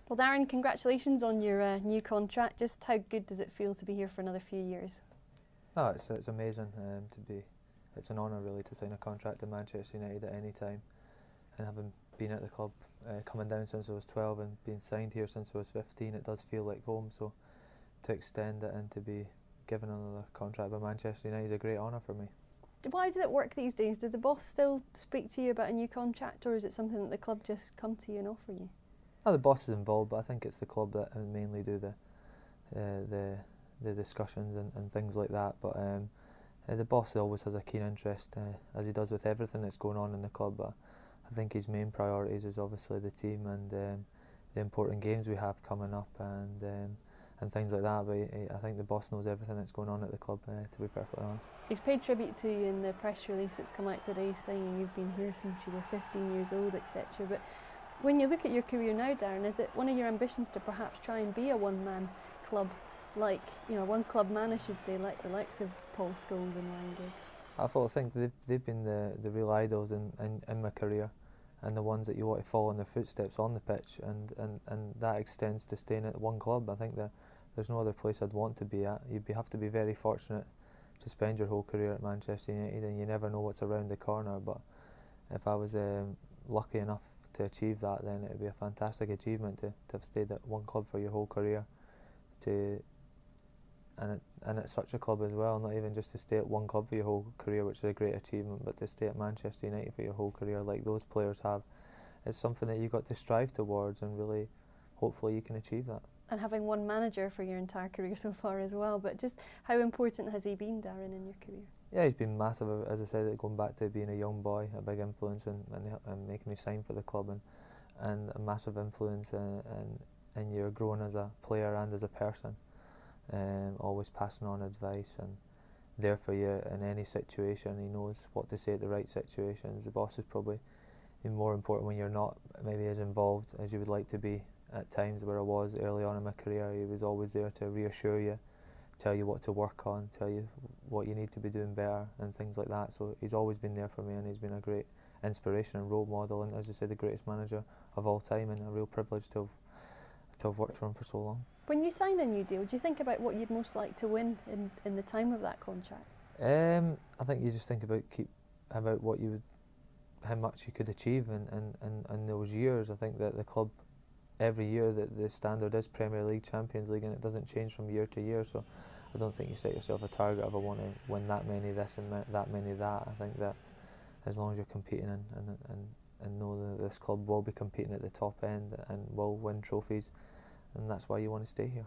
Well, Darren, congratulations on your new contract. Just how good does it feel to be here for another few years? No, it's amazing to be. It's an honour really to sign a contract at Manchester United at any time, and having been at the club, coming down since I was 12 and being signed here since I was 15, it does feel like home. So to extend it and to be given another contract by Manchester United is a great honour for me. Why does it work these days? Does the boss still speak to you about a new contract, or is it something that the club just come to you and offer you? No, the boss is involved, but I think it's the club that mainly do the discussions and things like that. But the boss always has a keen interest, as he does with everything that's going on in the club. But I think his main priorities is obviously the team and the important games we have coming up and things like that. But I think the boss knows everything that's going on at the club, to be perfectly honest. He's paid tribute to you in the press release that's come out today, saying you've been here since you were 15 years old, etc. But when you look at your career now, Darren, is it one of your ambitions to perhaps try and be a one-man club, like, you know, one club man, I should say, like the likes of Paul Scholes and Ryan Giggs? I think they've been the real idols in my career, and the ones that you want to follow in their footsteps on the pitch, and that extends to staying at one club. I think that there's no other place I'd want to be at. You'd have to be very fortunate to spend your whole career at Manchester United, and you never know what's around the corner. But if I was lucky enough to achieve that, then it would be a fantastic achievement to have stayed at one club for your whole career, and at such a club as well, not even just to stay at one club for your whole career, which is a great achievement, but to stay at Manchester United for your whole career like those players have, it's something that you've got to strive towards, and really hopefully you can achieve that. And having one manager for your entire career so far as well, but just how important has he been, Darren, in your career? Yeah, he's been massive, as I said, going back to being a young boy, a big influence and making me sign for the club, and a massive influence in your growing as a player and as a person. Always passing on advice and there for you in any situation. He knows what to say at the right situations. The boss is probably more important when you're not maybe as involved as you would like to be at times, where I was early on in my career. He was always there to reassure you, tell you what to work on, tell you what you need to be doing better and things like that. So he's always been there for me, and he's been a great inspiration and role model, and as I said, the greatest manager of all time, and a real privilege to have worked for him for so long. When you signed a new deal, do you think about what you'd most like to win in the time of that contract? I think you just think about how much you could achieve in those years. I think that the club, every year that the standard is Premier League, Champions League, and it doesn't change from year to year. So I don't think you set yourself a target of I want to win that many this and that many that. I think that as long as you're competing and know that this club will be competing at the top end and will win trophies, and that's why you want to stay here.